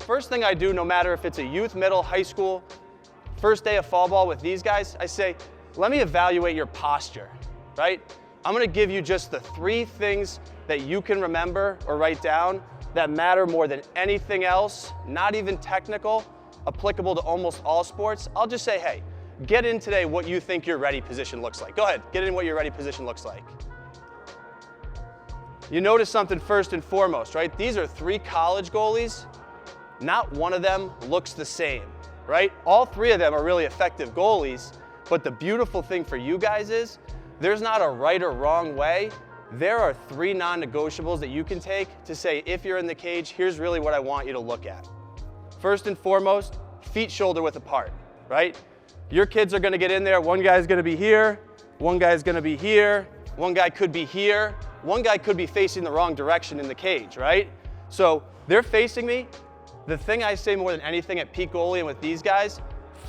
First thing I do, no matter if it's a youth, middle, high school, first day of fall ball with these guys, I say, let me evaluate your posture, right? I'm gonna give you just the 3 things that you can remember or write down that matter more than anything else, not even technical, applicable to almost all sports. I'll just say, hey, get in today what you think your ready position looks like. Go ahead, get in what your ready position looks like. You notice something first and foremost, right? These are 3 college goalies. Not one of them looks the same, right? All 3 of them are really effective goalies, but the beautiful thing for you guys is there's not a right or wrong way. There are 3 non-negotiables that you can take to say, if you're in the cage, here's really what I want you to look at. First and foremost, feet shoulder width apart, right? Your kids are gonna get in there, one guy's gonna be here, one guy's gonna be here, one guy could be here, one guy could be facing the wrong direction in the cage, right? So they're facing me. The thing I say more than anything at peak goalie and with these guys,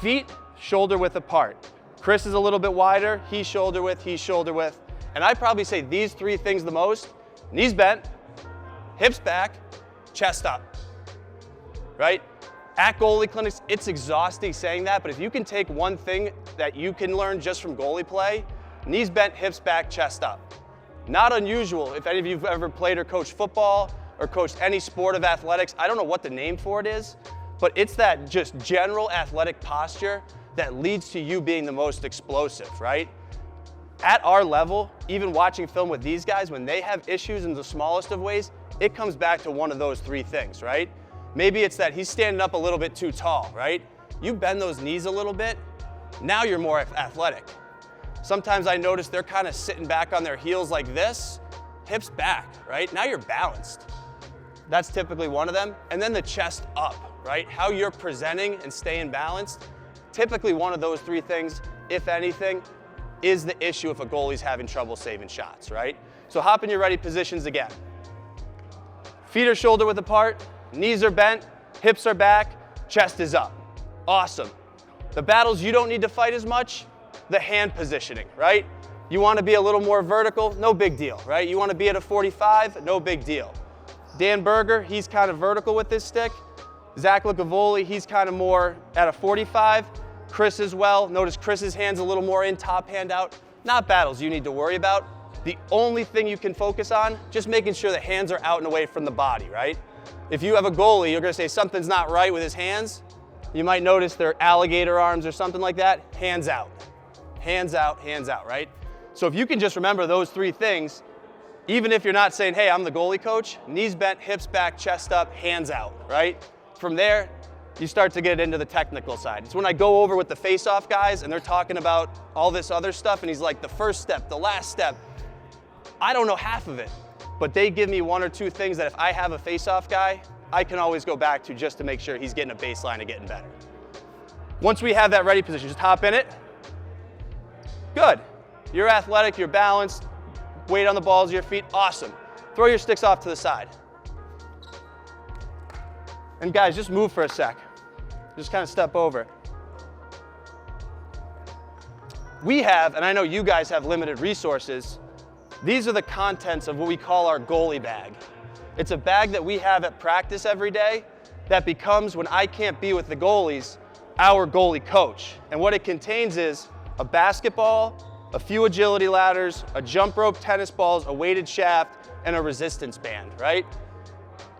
feet shoulder width apart. Chris is a little bit wider, he's shoulder width, and I probably say these 3 things the most: knees bent, hips back, chest up, right? At goalie clinics, it's exhausting saying that, but if you can take one thing that you can learn just from goalie play, knees bent, hips back, chest up. Not unusual. If any of you have ever played or coached football or coached any sport of athletics, I don't know what the name for it is, but it's that just general athletic posture that leads to you being the most explosive, right? At our level, even watching film with these guys, when they have issues in the smallest of ways, it comes back to one of those 3 things, right? Maybe it's that he's standing up a little bit too tall, right? You bend those knees a little bit, now you're more athletic. Sometimes I notice they're kind of sitting back on their heels like this, hips back, right? Now you're balanced. That's typically one of them. And then the chest up, right? How you're presenting and staying balanced. Typically one of those 3 things, if anything, is the issue if a goalie's having trouble saving shots, right? So hop in your ready positions again. Feet are shoulder width apart, knees are bent, hips are back, chest is up. Awesome. The battles you don't need to fight as much, the hand positioning, right? You want to be a little more vertical, no big deal, right? You want to be at a 45, no big deal. Dan Berger, he's kind of vertical with this stick. Zach Goalie, he's kind of more at a 45. Chris as well. Notice Chris's hand's a little more in, top hand out. Not battles you need to worry about. The only thing you can focus on, just making sure the hands are out and away from the body, right? If you have a goalie, you're gonna say something's not right with his hands. You might notice their alligator arms or something like that. Hands out, right? So if you can just remember those 3 things, even if you're not saying, hey, I'm the goalie coach, knees bent, hips back, chest up, hands out, right? From there, you start to get into the technical side. It's when I go over with the face-off guys and they're talking about all this other stuff and he's like, the first step, the last step. I don't know half of it, but they give me 1 or 2 things that if I have a face-off guy, I can always go back to just to make sure he's getting a baseline and getting better. Once we have that ready position, just hop in it. Good. You're athletic, you're balanced, weight on the balls of your feet, awesome. Throw your sticks off to the side. And guys, just move for a sec. Just kind of step over. We have, and I know you guys have limited resources, these are the contents of what we call our goalie bag. It's a bag that we have at practice every day that becomes, when I can't be with the goalies, our goalie coach. And what it contains is a basketball, a few agility ladders, a jump rope, tennis balls, a weighted shaft, and a resistance band, right?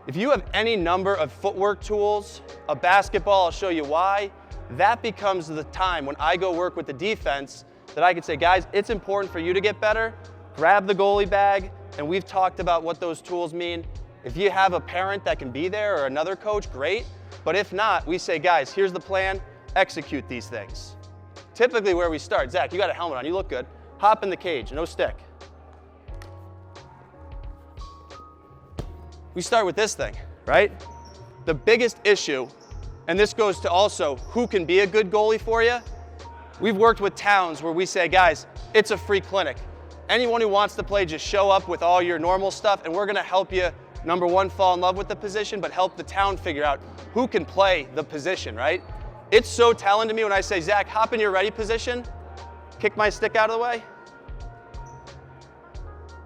If you have any number of footwork tools, a basketball, I'll show you why, that becomes the time when I go work with the defense that I can say, guys, it's important for you to get better, grab the goalie bag, and we've talked about what those tools mean. If you have a parent that can be there or another coach, great. But if not, we say, guys, here's the plan, execute these things. Typically where we start, Zach, you got a helmet on, you look good. Hop in the cage, no stick. We start with this thing, right? The biggest issue, and this goes to also who can be a good goalie for you. We've worked with towns where we say, guys, it's a free clinic. Anyone who wants to play, just show up with all your normal stuff and we're gonna help you, number one, fall in love with the position, but help the town figure out who can play the position, right? It's so telling to me when I say, Zach, hop in your ready position, kick my stick out of the way.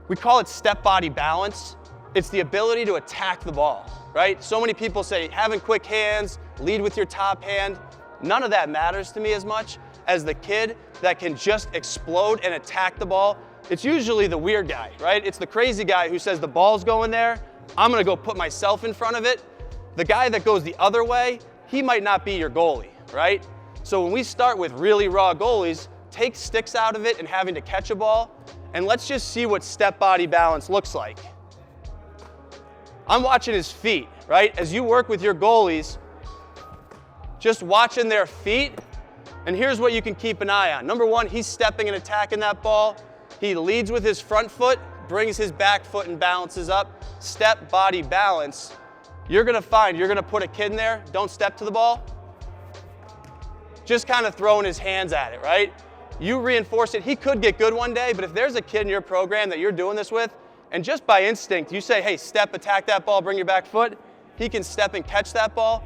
We call it step body balance. It's the ability to attack the ball, right? So many people say having quick hands, lead with your top hand. None of that matters to me as much as the kid that can just explode and attack the ball. It's usually the weird guy, right? It's the crazy guy who says the ball's going there, I'm gonna go put myself in front of it. The guy that goes the other way, he might not be your goalie, right? So when we start with really raw goalies, take sticks out of it and having to catch a ball, and let's just see what step body balance looks like. I'm watching his feet, right? As you work with your goalies, just watching their feet, and here's what you can keep an eye on. Number one, he's stepping and attacking that ball. He leads with his front foot, brings his back foot and balances up. Step, body, balance. You're gonna find, you're gonna put a kid in there, don't step to the ball. Just kind of throwing his hands at it, right? You reinforce it. He could get good one day, but if there's a kid in your program that you're doing this with, and just by instinct, you say, hey, step, attack that ball, bring your back foot, he can step and catch that ball.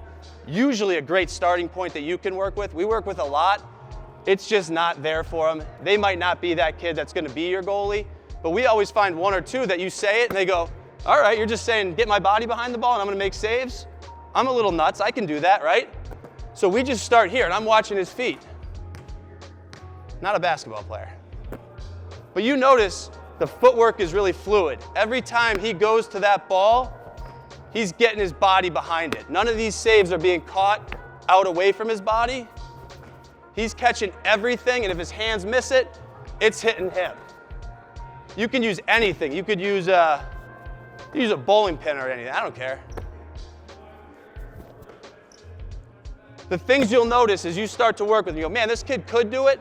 Usually a great starting point that you can work with. We work with a lot. It's just not there for them. They might not be that kid that's gonna be your goalie, but we always find one or two that you say it and they go, all right, you're just saying, get my body behind the ball and I'm gonna make saves? I'm a little nuts, I can do that, right? So we just start here and I'm watching his feet. Not a basketball player. But you notice the footwork is really fluid. Every time he goes to that ball, he's getting his body behind it. None of these saves are being caught out away from his body. He's catching everything, and if his hands miss it, it's hitting him. You can use anything. You could use a bowling pin or anything. I don't care. The things you'll notice as you start to work with him, you go, man, this kid could do it.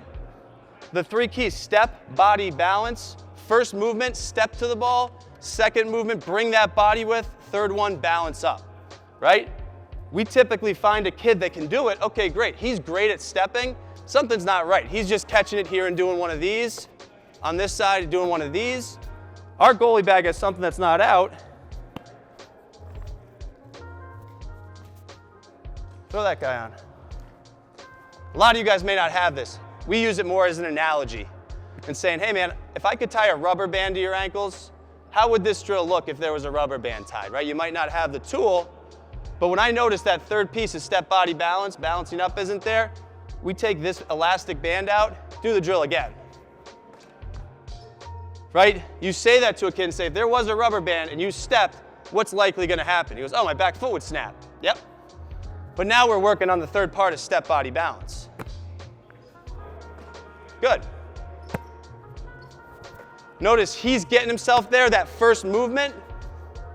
The three keys: step, body, balance. First movement, step to the ball. Second movement, bring that body with. Third one, balance up, right? We typically find a kid that can do it. Okay, great. He's great at stepping. Something's not right. He's just catching it here and doing one of these. On this side, doing one of these. Our goalie bag has something that's not out. Throw that guy on. A lot of you guys may not have this. We use it more as an analogy and saying, hey man, if I could tie a rubber band to your ankles, how would this drill look if there was a rubber band tied, right? You might not have the tool, but when I notice that third piece is step, body, balance, balancing up isn't there, we take this elastic band out, do the drill again. Right? You say that to a kid and say, if there was a rubber band and you stepped, what's likely gonna happen? He goes, oh, my back foot would snap. Yep. But now we're working on the third part of step, body, balance. Good. Notice he's getting himself there, that first movement,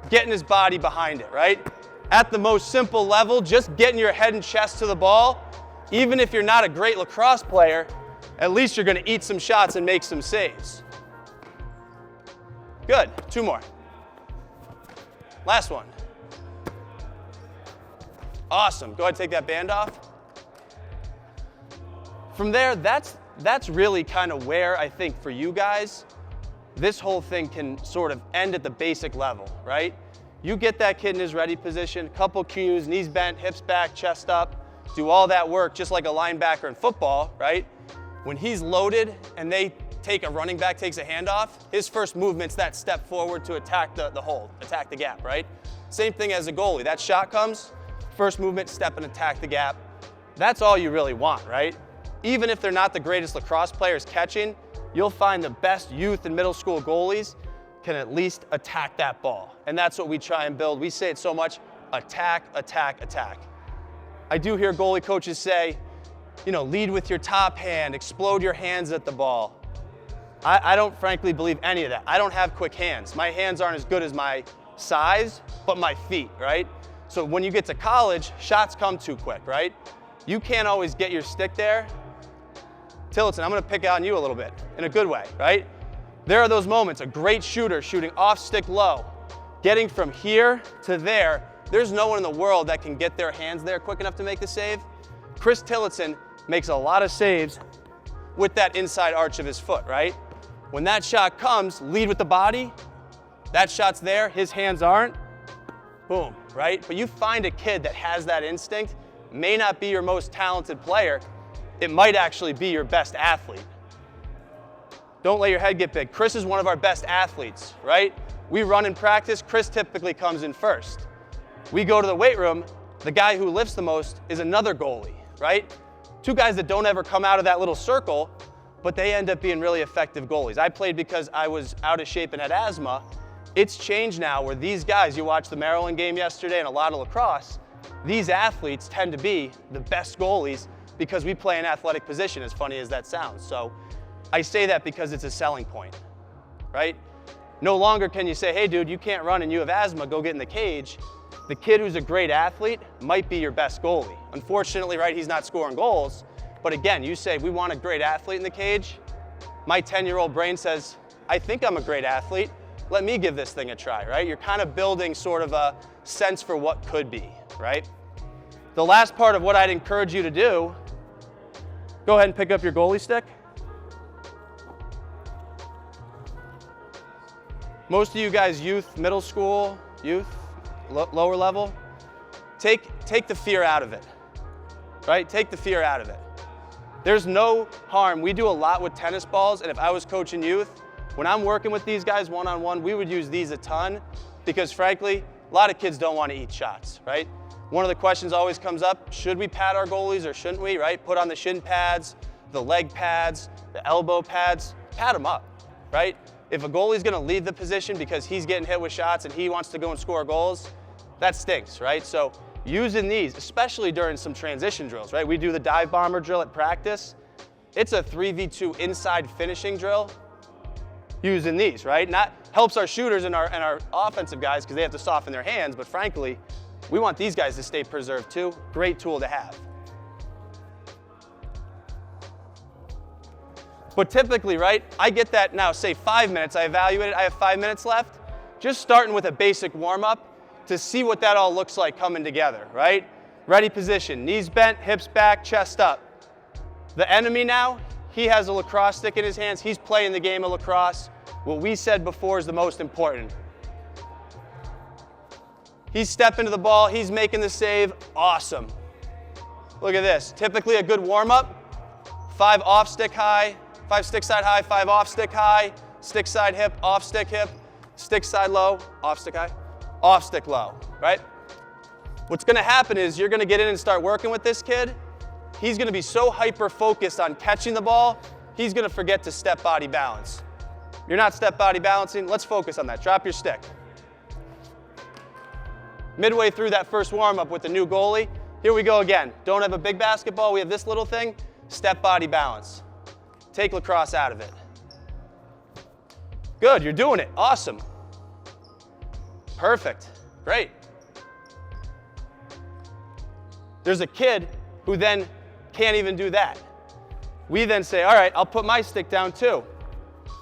getting his body behind it, right? At the most simple level, just getting your head and chest to the ball, even if you're not a great lacrosse player, at least you're gonna eat some shots and make some saves. Good, two more. Last one. Awesome, go ahead and take that band off. From there, that's really kind of where I think for you guys, this whole thing can sort of end at the basic level, right? You get that kid in his ready position, couple cues, knees bent, hips back, chest up, do all that work just like a linebacker in football, right? When he's loaded and a running back takes a handoff, his first movement's that step forward to attack the hole, attack the gap, right? Same thing as a goalie. That shot comes, first movement, step and attack the gap. That's all you really want, right? Even if they're not the greatest lacrosse players catching, you'll find the best youth and middle school goalies can at least attack that ball. And that's what we try and build. We say it so much, attack, attack, attack. I do hear goalie coaches say, lead with your top hand, explode your hands at the ball. I don't frankly believe any of that. I don't have quick hands. My hands aren't as good as my size, but my feet, right? So when you get to college, shots come too quick, right? You can't always get your stick there. Tillotson, I'm gonna pick on you a little bit, in a good way, right? There are those moments, a great shooter shooting off stick low, getting from here to there, there's no one in the world that can get their hands there quick enough to make the save. Chris Tillotson makes a lot of saves with that inside arch of his foot, right? When that shot comes, lead with the body, that shot's there, his hands aren't, boom, right? But you find a kid that has that instinct, may not be your most talented player, it might actually be your best athlete. Don't let your head get big. Chris is one of our best athletes, right? We run in practice, Chris typically comes in first. We go to the weight room, the guy who lifts the most is another goalie, right? Two guys that don't ever come out of that little circle, but they end up being really effective goalies. I played because I was out of shape and had asthma. It's changed now where these guys, you watched the Maryland game yesterday and a lot of lacrosse, these athletes tend to be the best goalies because we play an athletic position, as funny as that sounds. So I say that because it's a selling point, right? No longer can you say, hey dude, you can't run and you have asthma, go get in the cage. The kid who's a great athlete might be your best goalie. Unfortunately, right, he's not scoring goals. But again, you say, we want a great athlete in the cage. My 10-year-old brain says, I think I'm a great athlete. Let me give this thing a try, right? You're kind of building sort of a sense for what could be, right? The last part of what I'd encourage you to do, go ahead and pick up your goalie stick. Most of you guys, youth, middle school, youth, lower level, take the fear out of it, right? Take the fear out of it. There's no harm. We do a lot with tennis balls, and if I was coaching youth, when I'm working with these guys one-on-one, we would use these a ton because frankly, a lot of kids don't want to eat shots, right? One of the questions always comes up, should we pad our goalies or shouldn't we, right? Put on the shin pads, the leg pads, the elbow pads, pad them up, right? If a goalie's gonna leave the position because he's getting hit with shots and he wants to go and score goals, that stinks, right? So using these, especially during some transition drills, right? We do the dive bomber drill at practice. It's a 3v2 inside finishing drill using these, right? Not helps our shooters and our offensive guys because they have to soften their hands, but frankly, we want these guys to stay preserved too. Great tool to have. But typically, right, I get that now, say 5 minutes, I evaluate it, I have 5 minutes left, just starting with a basic warm-up to see what that all looks like coming together, right? Ready position, knees bent, hips back, chest up. The enemy now, he has a lacrosse stick in his hands, he's playing the game of lacrosse. What we said before is the most important. He's stepping to the ball, he's making the save, awesome. Look at this, typically a good warm-up, 5 off stick high, 5 stick side high, 5 off stick high, stick side hip, off stick hip, stick side low, off stick high, off stick low, right? What's gonna happen is you're gonna get in and start working with this kid. He's gonna be so hyper-focused on catching the ball, he's gonna forget to step body balance. You're not step body balancing, let's focus on that. Drop your stick. Midway through that first warm-up with the new goalie, here we go again. Don't have a big basketball, we have this little thing, step body balance. Take lacrosse out of it. Good, you're doing it, awesome. Perfect, great. There's a kid who then can't even do that. We then say, all right, I'll put my stick down too.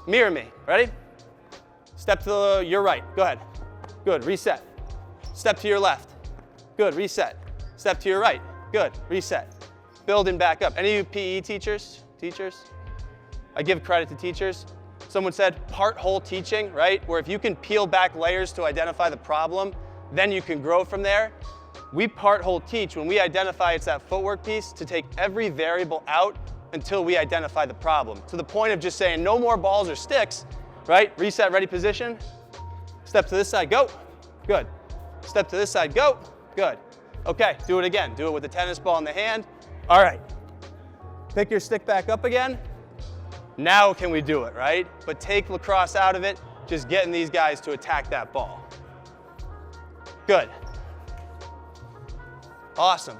Mirror me, ready? Step to your right, go ahead. Good, reset. Step to your left, good, reset. Step to your right, good, reset. Building back up. Any of you PE teachers? I give credit to teachers. Someone said part whole teaching, right? Where if you can peel back layers to identify the problem, then you can grow from there. We part whole teach when we identify it's that footwork piece to take every variable out until we identify the problem. To the point of just saying no more balls or sticks, right? Reset, ready position. Step to this side, go. Good. Step to this side, go. Good. Okay, do it again. Do it with the tennis ball in the hand. All right. Pick your stick back up again. Now can we do it, right? But take lacrosse out of it, just getting these guys to attack that ball. Good. Awesome.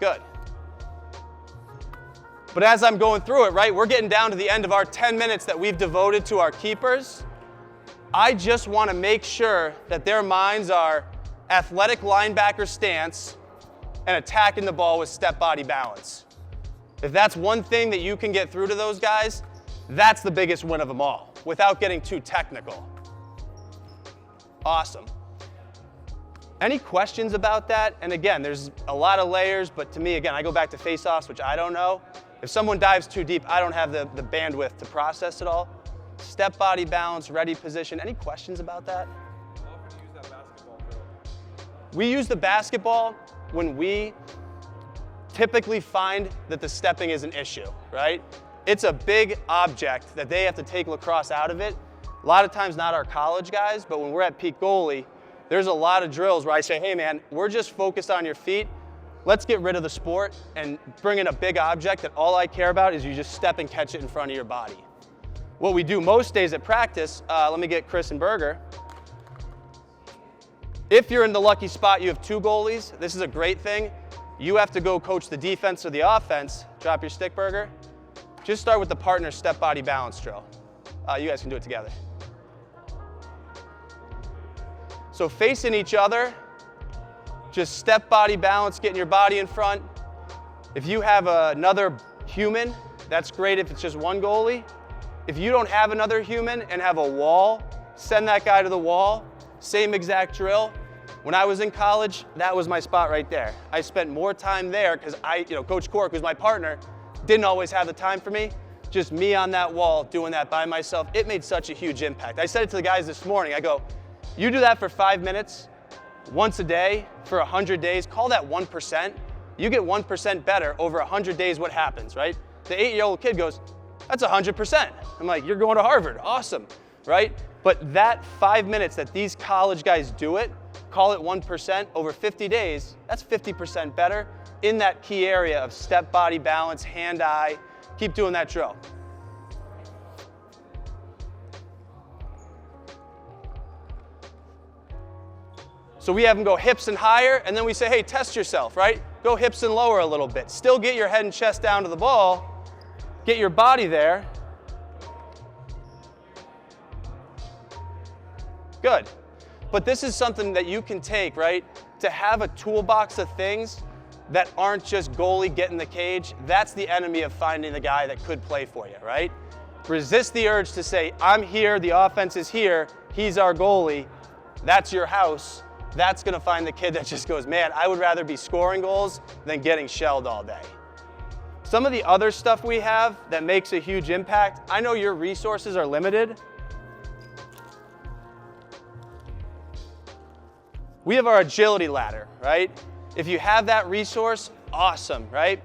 Good. But as I'm going through it, right, we're getting down to the end of our 10 minutes that we've devoted to our keepers. I just want to make sure that their minds are athletic linebacker stance and attacking the ball with step body balance. If that's one thing that you can get through to those guys, that's the biggest win of them all, without getting too technical. Awesome. Any questions about that? And again, there's a lot of layers, but to me, again, I go back to face-offs, which I don't know. If someone dives too deep, I don't have the bandwidth to process it all. Step body balance, ready position. Any questions about that? How often do you use that basketball drill? We use the basketball when we typically find that the stepping is an issue, right? It's a big object that they have to take lacrosse out of it. A lot of times not our college guys, but when we're at peak goalie, there's a lot of drills where I say, hey man, we're just focused on your feet. Let's get rid of the sport and bring in a big object that all I care about is you just step and catch it in front of your body. What we do most days at practice, let me get Chris and Berger. If you're in the lucky spot, you have 2 goalies, this is a great thing. You have to go coach the defense or the offense. Drop your stick, Berger. Just start with the partner step body balance drill. You guys can do it together. So facing each other, just step body balance, getting your body in front. If you have another human, that's great if it's just one goalie. If you don't have another human and have a wall, send that guy to the wall. Same exact drill. When I was in college, that was my spot right there. I spent more time there because Coach Cork, who's my partner, didn't always have the time for me. Just me on that wall doing that by myself. It made such a huge impact. I said it to the guys this morning. I go, you do that for 5 minutes, once a day, for 100 days, call that 1%. You get 1% better over 100 days, what happens, right? The 8-year-old kid goes, that's 100%. I'm like, you're going to Harvard, awesome, right? But that 5 minutes that these college guys do it, call it 1%, over 50 days, that's 50% better in that key area of step body balance, hand-eye. Keep doing that drill. So we have them go hips and higher, and then we say, hey, test yourself, right? Go hips and lower a little bit. Still get your head and chest down to the ball. Get your body there. Good. But this is something that you can take, right? To have a toolbox of things that aren't just goalie, get in the cage. That's the enemy of finding the guy that could play for you, right? Resist the urge to say, I'm here, the offense is here, he's our goalie, that's your house. That's gonna find the kid that just goes, man, I would rather be scoring goals than getting shelled all day. Some of the other stuff we have that makes a huge impact, I know your resources are limited. We have our agility ladder, right? If you have that resource, awesome, right?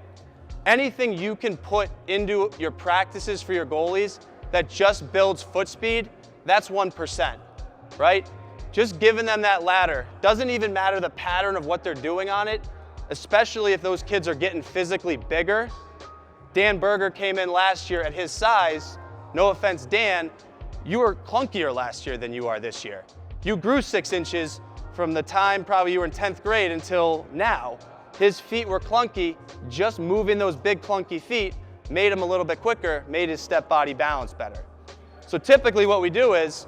Anything you can put into your practices for your goalies that just builds foot speed, that's 1%, right? Just giving them that ladder. Doesn't even matter the pattern of what they're doing on it, especially if those kids are getting physically bigger. Dan Berger came in last year at his size. No offense, Dan, you were clunkier last year than you are this year. You grew 6 inches from the time probably you were in 10th grade until now. His feet were clunky. Just moving those big clunky feet made him a little bit quicker, made his step body balance better. So typically what we do is,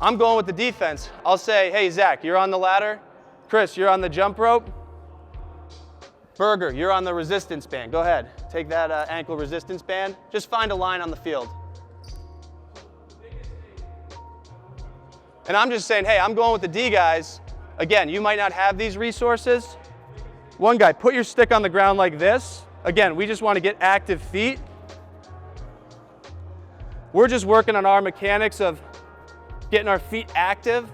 I'm going with the defense. I'll say, hey, Zach, you're on the ladder. Chris, you're on the jump rope. Berger, you're on the resistance band. Go ahead, take that ankle resistance band. Just find a line on the field. And I'm just saying, hey, I'm going with the D guys. Again, you might not have these resources. One guy, put your stick on the ground like this. Again, we just want to get active feet. We're just working on our mechanics of getting our feet active.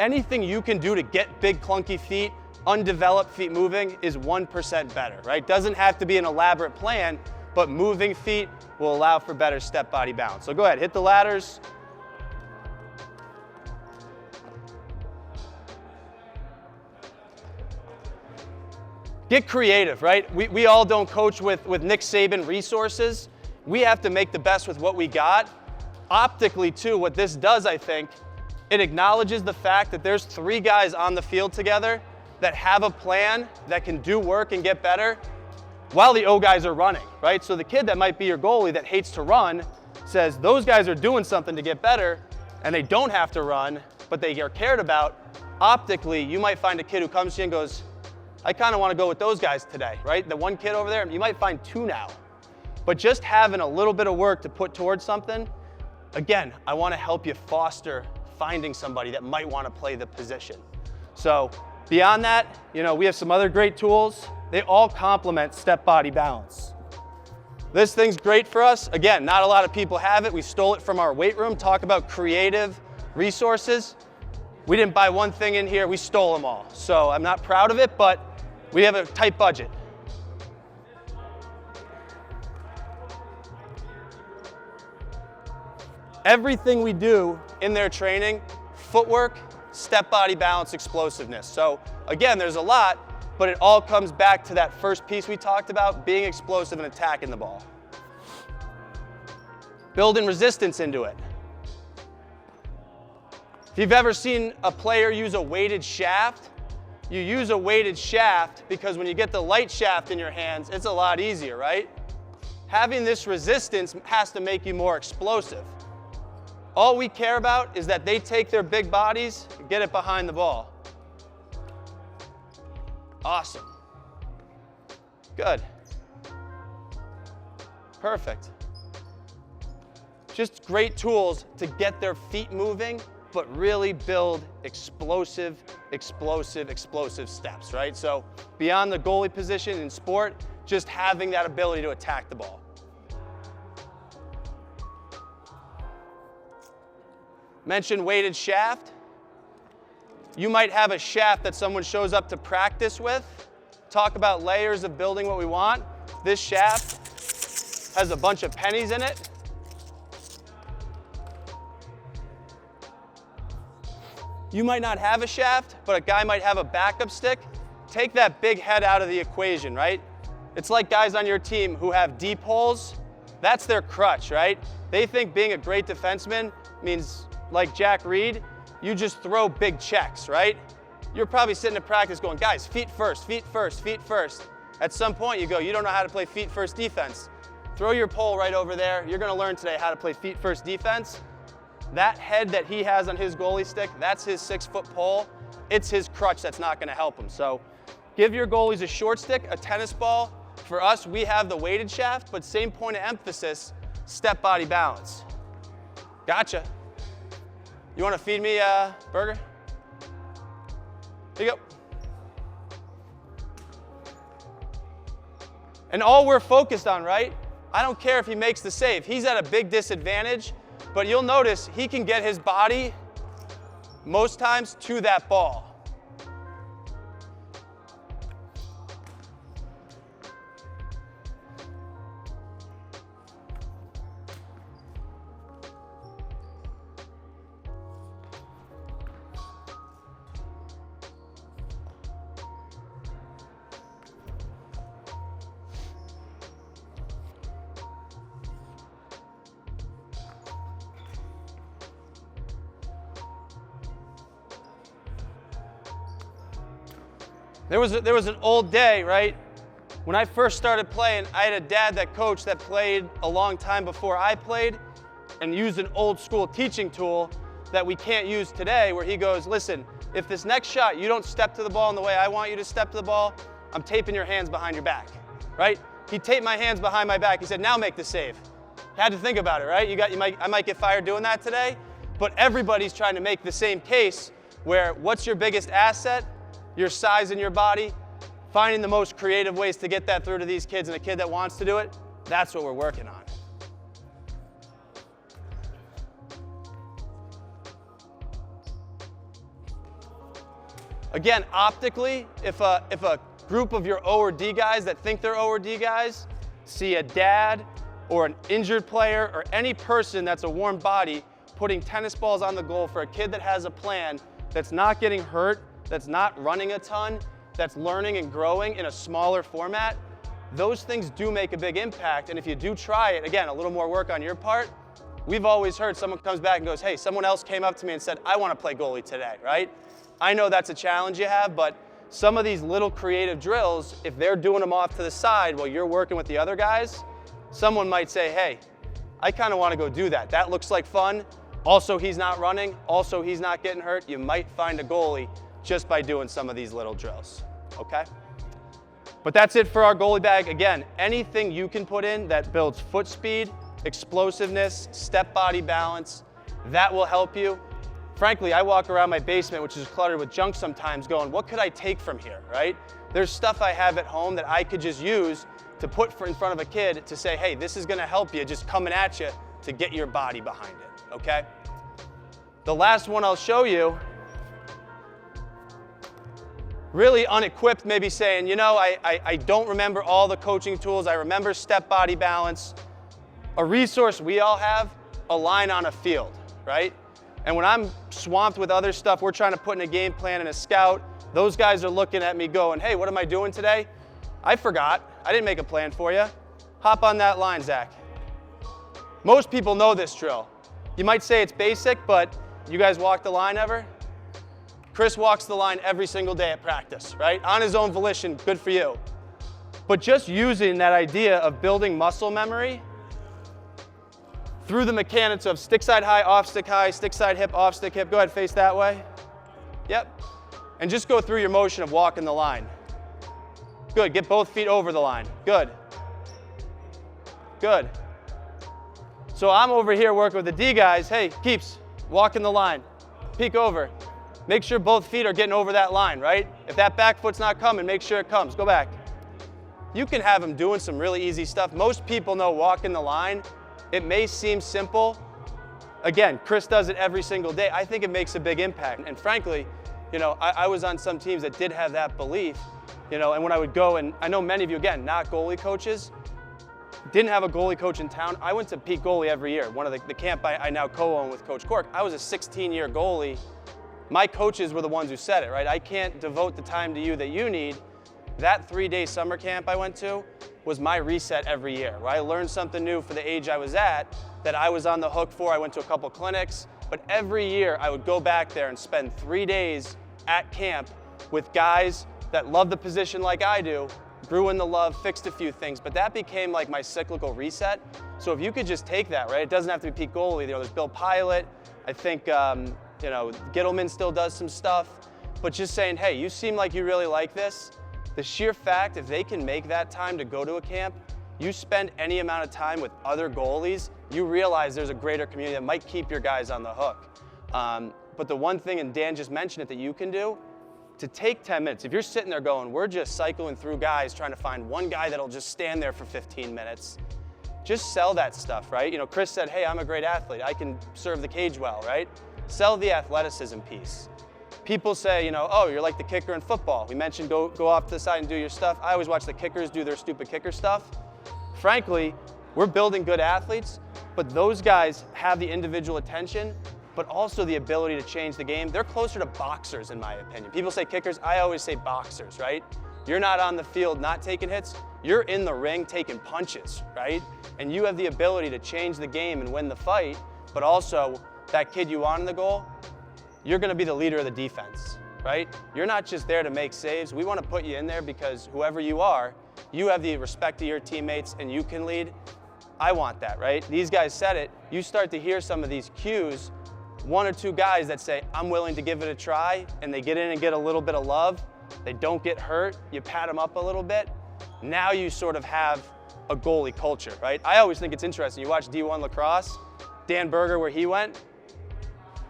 Anything you can do to get big clunky feet, undeveloped feet moving is 1% better, right? Doesn't have to be an elaborate plan, but moving feet will allow for better step body balance. So go ahead, hit the ladders. Get creative, right? We all don't coach with Nick Saban resources. We have to make the best with what we got. Optically too, what this does, I think, it acknowledges the fact that there's 3 guys on the field together that have a plan, that can do work and get better, while the O guys are running, right? So the kid that might be your goalie that hates to run says, those guys are doing something to get better, and they don't have to run, but they are cared about. Optically, you might find a kid who comes to you and goes, I kind of want to go with those guys today, right? The one kid over there, you might find 2 now. But just having a little bit of work to put towards something, again, I want to help you foster finding somebody that might want to play the position. So beyond that, we have some other great tools. They all complement step body balance. This thing's great for us. Again, not a lot of people have it. We stole it from our weight room. Talk about creative resources. We didn't buy one thing in here, we stole them all. So I'm not proud of it, but we have a tight budget. Everything we do in their training, footwork, step, body, balance, explosiveness. So again, there's a lot, but it all comes back to that first piece we talked about, being explosive and attacking the ball. Building resistance into it. If you've ever seen a player use a weighted shaft, you use a weighted shaft because when you get the light shaft in your hands, it's a lot easier, right? Having this resistance has to make you more explosive. All we care about is that they take their big bodies and get it behind the ball. Awesome. Good. Perfect. Just great tools to get their feet moving, but really build explosive steps, right? So beyond the goalie position in sport, just having that ability to attack the ball. Mention weighted shaft. You might have a shaft that someone shows up to practice with. Talk about layers of building what we want. This shaft has a bunch of pennies in it. You might not have a shaft, but a guy might have a backup stick. Take that big head out of the equation, right? It's like guys on your team who have deep holes. That's their crutch, right? They think being a great defenseman means, like Jack Reed, you just throw big checks, right? You're probably sitting at practice going, guys, feet first, feet first, feet first. At some point you go, you don't know how to play feet first defense. Throw your pole right over there. You're gonna learn today how to play feet first defense. That head that he has on his goalie stick, that's his 6-foot pole. It's his crutch that's not gonna help him. So give your goalies a short stick, a tennis ball. For us, we have the weighted shaft, but same point of emphasis, step, body, balance. Gotcha. You wanna feed me a burger? Here you go. And all we're focused on, right? I don't care if he makes the save. He's at a big disadvantage, but you'll notice he can get his body most times to that ball. There was an old day, right? When I first started playing, I had a dad that coached that played a long time before I played and used an old school teaching tool that we can't use today, where he goes, listen, if this next shot you don't step to the ball in the way I want you to step to the ball, I'm taping your hands behind your back, right? He taped my hands behind my back. He said, now make the save. Had to think about it, right? I might get fired doing that today, but everybody's trying to make the same case where what's your biggest asset? Your size in your body, finding the most creative ways to get that through to these kids, and a kid that wants to do it, that's what we're working on. Again, optically, if a group of your O or D guys that think they're O or D guys see a dad or an injured player or any person that's a warm body putting tennis balls on the goal for a kid that has a plan, that's not getting hurt, that's not running a ton, that's learning and growing in a smaller format, those things do make a big impact. And if you do try it, again, a little more work on your part, we've always heard someone comes back and goes, hey, someone else came up to me and said, I want to play goalie today, right? I know that's a challenge you have, but some of these little creative drills, if they're doing them off to the side while you're working with the other guys, someone might say, hey, I kind of want to go do that. That looks like fun. Also, he's not running. Also, he's not getting hurt. You might find a goalie just by doing some of these little drills, okay? But that's it for our goalie bag. Again, anything you can put in that builds foot speed, explosiveness, step body balance, that will help you. Frankly, I walk around my basement, which is cluttered with junk sometimes, going, what could I take from here, right? There's stuff I have at home that I could just use to put in front of a kid to say, hey, this is gonna help you, just coming at you to get your body behind it, okay? The last one I'll show you, really unequipped, maybe saying, you know, I don't remember all the coaching tools. I remember step body balance. A resource we all have, a line on a field, right? And when I'm swamped with other stuff, we're trying to put in a game plan and a scout, those guys are looking at me going, hey, what am I doing today? I forgot. I didn't make a plan for you. Hop on that line, Zach. Most people know this drill. You might say it's basic, but you guys walk the line ever? Chris walks the line every single day at practice, right? On his own volition, good for you. But just using that idea of building muscle memory through the mechanics of stick side high, stick side hip, off stick hip. Go ahead, face that way. Yep. And just go through your motion of walking the line. Good, get both feet over the line. Good. Good. So I'm over here working with the D guys. Hey, keeps, walking the line. Peek over. Make sure both feet are getting over that line, right? If that back foot's not coming, make sure it comes. Go back. You can have them doing some really easy stuff. Most people know walking the line. It may seem simple. Again, Chris does it every single day. I think it makes a big impact. And frankly, you know, I was on some teams that did have that belief, you know, and when I would go, and I know many of you, again, not goalie coaches, didn't have a goalie coach in town. I went to peak goalie every year. One of the camp I now co-own with Coach Cork, I was a 16-year goalie. My coaches were the ones who said it, right? I can't devote the time to you that you need. That 3-day summer camp I went to was my reset every year, where I learned something new for the age I was at that I was on the hook for. I went to a couple clinics, but every year I would go back there and spend 3 days at camp with guys that love the position like I do, grew in the love, fixed a few things, but that became like my cyclical reset. So if you could just take that, right? It doesn't have to be peak goalie. You know, there's Bill Pilot. I think, you know, Gittleman still does some stuff, but just saying, hey, you seem like you really like this. The sheer fact, if they can make that time to go to a camp, you spend any amount of time with other goalies, you realize there's a greater community that might keep your guys on the hook. But the one thing, and Dan just mentioned it, that you can do, to take 10 minutes, if you're sitting there going, we're just cycling through guys trying to find one guy that'll just stand there for 15 minutes, just sell that stuff, right? You know, Chris said, hey, I'm a great athlete. I can serve the cage well, right? Sell the athleticism piece. People say, you know, oh, you're like the kicker in football. We mentioned go off to the side and do your stuff. I always watch the kickers do their stupid kicker stuff. Frankly, we're building good athletes, but those guys have the individual attention, but also the ability to change the game. They're closer to boxers, in my opinion. People say kickers, I always say boxers, right? You're not on the field not taking hits, you're in the ring taking punches, right? And you have the ability to change the game and win the fight, but also that kid you want in the goal, you're gonna be the leader of the defense, right? You're not just there to make saves. We wanna put you in there because whoever you are, you have the respect of your teammates and you can lead. I want that, right? These guys said it. You start to hear some of these cues, 1 or 2 guys that say, I'm willing to give it a try, and they get in and get a little bit of love. They don't get hurt. You pat them up a little bit. Now you sort of have a goalie culture, right? I always think it's interesting. You watch D1 lacrosse, Dan Berger, where he went,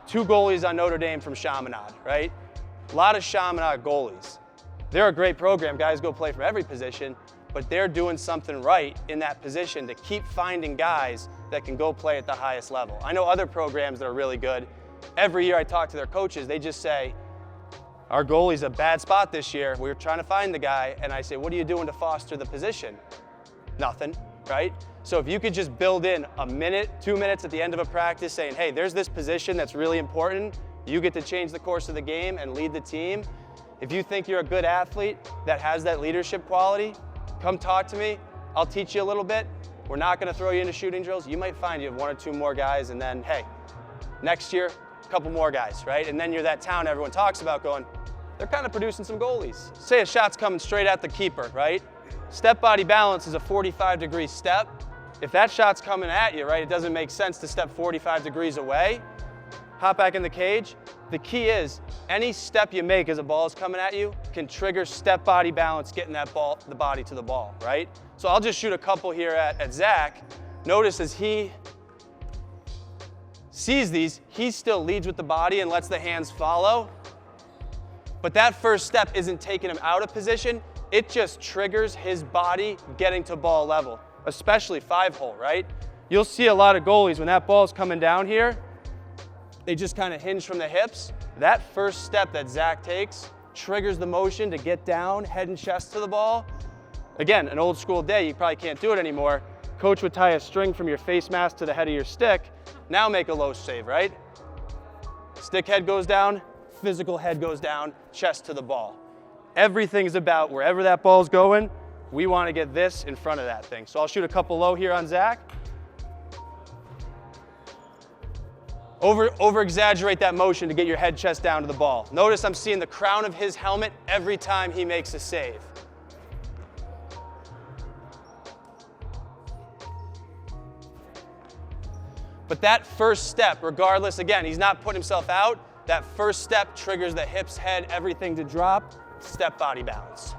2 goalies on Notre Dame from Chaminade, right? A lot of Chaminade goalies. They're a great program. Guys go play from every position, but they're doing something right in that position to keep finding guys that can go play at the highest level. I know other programs that are really good. Every year I talk to their coaches, they just say, our goalie's a bad spot this year. We're trying to find the guy. And I say, what are you doing to foster the position? Nothing, right? So if you could just build in a minute, 2 minutes at the end of a practice saying, hey, there's this position that's really important. You get to change the course of the game and lead the team. If you think you're a good athlete that has that leadership quality, come talk to me. I'll teach you a little bit. We're not going to throw you into shooting drills. You might find you have 1 or 2 more guys, and then, hey, next year, a couple more guys, right? And then you're that town everyone talks about going, they're kind of producing some goalies. Say a shot's coming straight at the keeper, right? Step body balance is a 45-degree step. If that shot's coming at you, right, it doesn't make sense to step 45 degrees away. Hop back in the cage. The key is any step you make as a ball is coming at you can trigger step body balance, getting that ball, the body to the ball, right? So I'll just shoot a couple here at Zach. Notice as he sees these, he still leads with the body and lets the hands follow. But that first step isn't taking him out of position. It just triggers his body getting to ball level, especially 5-hole, right? You'll see a lot of goalies when that ball's coming down here, they just kind of hinge from the hips. That first step that Zach takes triggers the motion to get down, head and chest to the ball. Again, an old school day, you probably can't do it anymore. Coach would tie a string from your face mask to the head of your stick, Now make a low save, right? Stick head goes down, physical head goes down, chest to the ball. Everything's about wherever that ball's going, we want to get this in front of that thing. So I'll shoot a couple low here on Zach. Over exaggerate that motion to get your head chest down to the ball. Notice I'm seeing the crown of his helmet every time he makes a save. But that first step, regardless, again, he's not putting himself out. That first step triggers the hips, head, everything to drop. Step body balance.